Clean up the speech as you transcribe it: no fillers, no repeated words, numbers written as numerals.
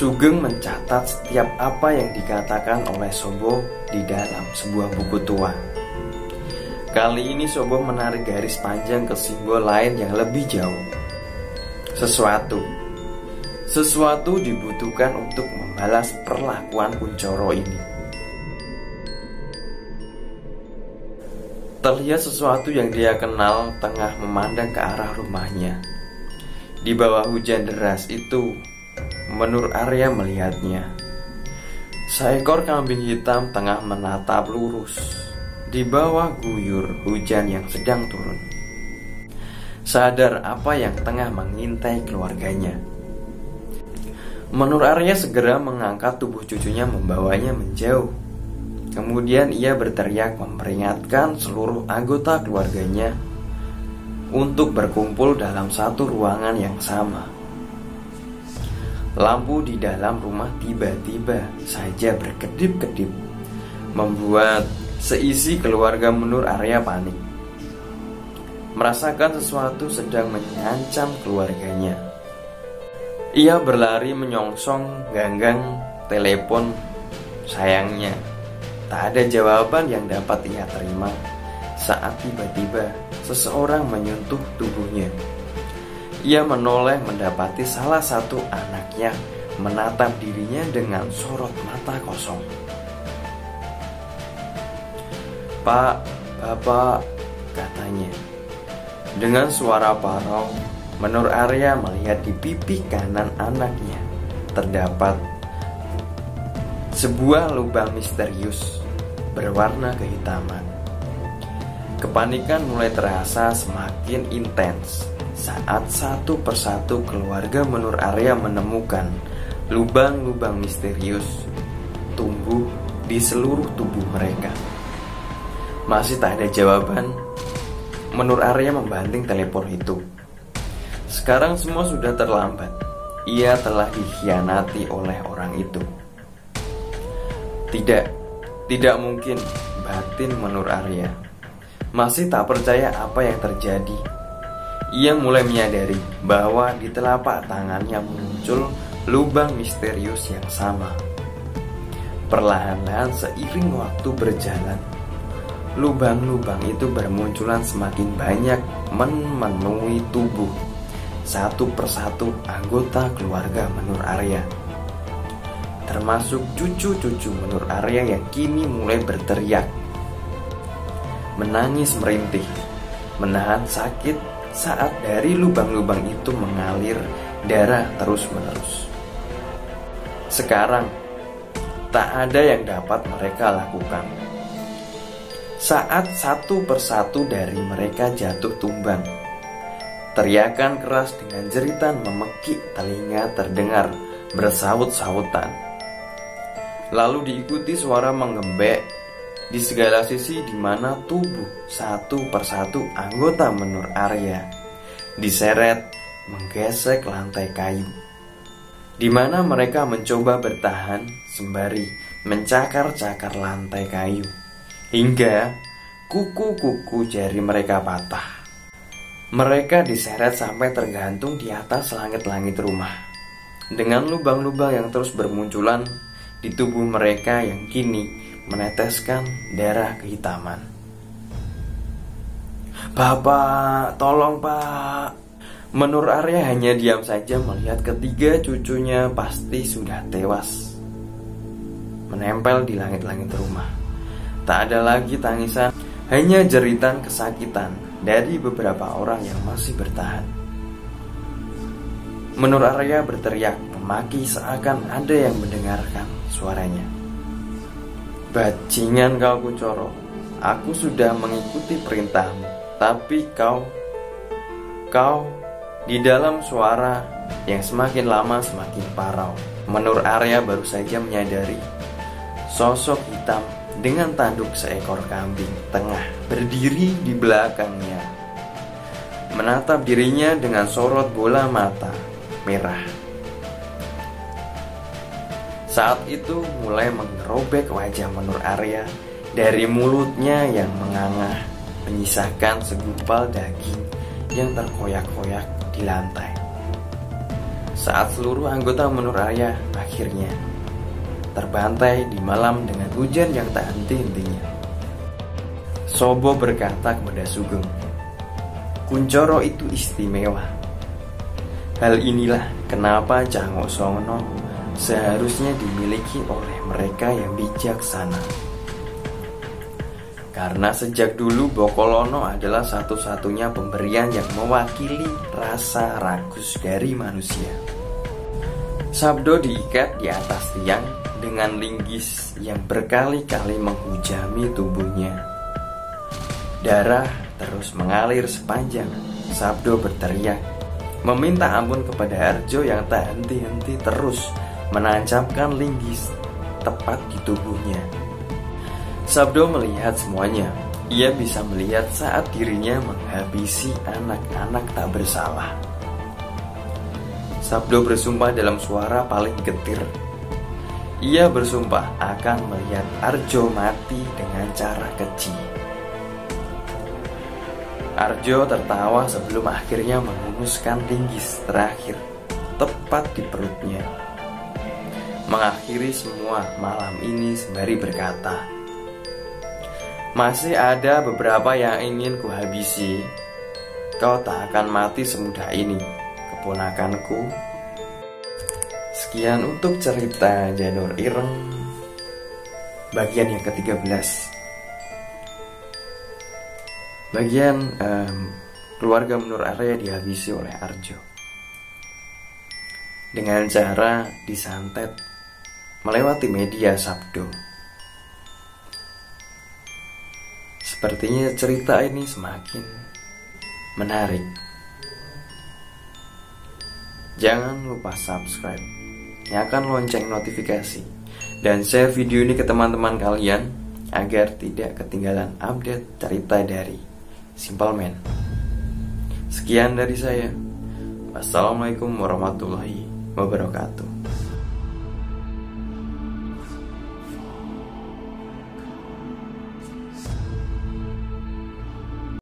Sugeng mencatat setiap apa yang dikatakan oleh Sobo di dalam sebuah buku tua. Kali ini Sobo menarik garis panjang ke simbol lain yang lebih jauh. Sesuatu dibutuhkan untuk membalas perlakuan Kuncoro ini. Terlihat sesuatu yang dia kenal tengah memandang ke arah rumahnya. Di bawah hujan deras itu, Menur Arya melihatnya. Seekor kambing hitam tengah menatap lurus di bawah guyur hujan yang sedang turun. Sadar apa yang tengah mengintai keluarganya, Menur Arya segera mengangkat tubuh cucunya membawanya menjauh. Kemudian ia berteriak memperingatkan seluruh anggota keluarganya untuk berkumpul dalam satu ruangan yang sama. Lampu di dalam rumah tiba-tiba saja berkedip-kedip, membuat seisi keluarga Menur Arya panik. Merasakan sesuatu sedang mengancam keluarganya. Ia berlari menyongsong ganggang telepon. Sayangnya, tak ada jawaban yang dapat ia terima saat tiba-tiba seseorang menyentuh tubuhnya. Ia menoleh mendapati salah satu anaknya menatap dirinya dengan sorot mata kosong. "Pak, Bapak," katanya. Dengan suara parau, Menur Arya melihat di pipi kanan anaknya terdapat sebuah lubang misterius berwarna kehitaman. Kepanikan mulai terasa semakin intens saat satu persatu keluarga Menur Arya menemukan lubang-lubang misterius tumbuh di seluruh tubuh mereka. Masih tak ada jawaban, Menur Arya membanting telepon itu. Sekarang semua sudah terlambat. Ia telah dikhianati oleh orang itu. Tidak mungkin, batin Menur Arya. Masih tak percaya apa yang terjadi. Ia mulai menyadari bahwa di telapak tangannya muncul lubang misterius yang sama. Perlahan-lahan seiring waktu berjalan, lubang-lubang itu bermunculan semakin banyak memenuhi tubuh satu persatu anggota keluarga Menur Arya, termasuk cucu-cucu Menur Arya yang kini mulai berteriak, menangis merintih, menahan sakit saat dari lubang-lubang itu mengalir darah terus-menerus. Sekarang, tak ada yang dapat mereka lakukan. Saat satu persatu dari mereka jatuh tumbang, teriakan keras dengan jeritan memekik telinga terdengar bersaut-sautan. Lalu diikuti suara menggembek di segala sisi, di mana tubuh satu persatu anggota Menur Arya diseret menggesek lantai kayu, di mana mereka mencoba bertahan sembari mencakar-cakar lantai kayu hingga kuku-kuku jari mereka patah. Mereka diseret sampai tergantung di atas langit-langit rumah, dengan lubang-lubang yang terus bermunculan di tubuh mereka yang kini meneteskan darah kehitaman. "Bapak, tolong Pak." Menur Arya hanya diam saja melihat ketiga cucunya pasti sudah tewas, menempel di langit-langit rumah. Tak ada lagi tangisan, hanya jeritan kesakitan dari beberapa orang yang masih bertahan. Menur Arya berteriak memaki seakan ada yang mendengarkan suaranya. "Bajingan kau Kuncoro, aku sudah mengikuti perintahmu, tapi kau di dalam suara yang semakin lama semakin parau." Menur Arya baru saja menyadari sosok hitam dengan tanduk seekor kambing tengah berdiri di belakangnya, menatap dirinya dengan sorot bola mata merah. Saat itu mulai mengerobek wajah Menur Arya. Dari mulutnya yang menganga menyisakan segumpal daging yang terkoyak-koyak di lantai. Saat seluruh anggota Menur Arya akhirnya terbantai di malam dengan hujan yang tak henti-hentinya. Sobo berkata kepada Sugeng, "Kuncoro itu istimewa. Hal inilah kenapa Cangok Songono seharusnya dimiliki oleh mereka yang bijaksana. Karena sejak dulu Bokolono adalah satu-satunya pemberian yang mewakili rasa ragus dari manusia." Sabdo diikat di atas tiang dengan linggis yang berkali-kali menghujami tubuhnya. Darah terus mengalir sepanjang. Sabdo berteriak, meminta ampun kepada Arjo yang tak henti-henti terus menancapkan linggis tepat di tubuhnya. Sabdo melihat semuanya. Ia bisa melihat saat dirinya menghabisi anak-anak tak bersalah. Sabdo bersumpah dalam suara paling getir. Ia bersumpah akan melihat Arjo mati dengan cara keji. Arjo tertawa sebelum akhirnya menghunuskan linggis terakhir tepat di perutnya. Mengakhiri semua malam ini sembari berkata, "Masih ada beberapa yang ingin kuhabisi. Kau tak akan mati semudah ini, keponakanku." Sekian untuk cerita Janur Ireng bagian yang ke-13. Bagian keluarga Menur Arya dihabisi oleh Arjo dengan cara disantet melewati media Sabdo. Sepertinya cerita ini semakin menarik. Jangan lupa subscribe, nyalakan lonceng notifikasi, dan share video ini ke teman-teman kalian agar tidak ketinggalan update cerita dari Simple Man. Sekian dari saya. Wassalamualaikum warahmatullahi wabarakatuh.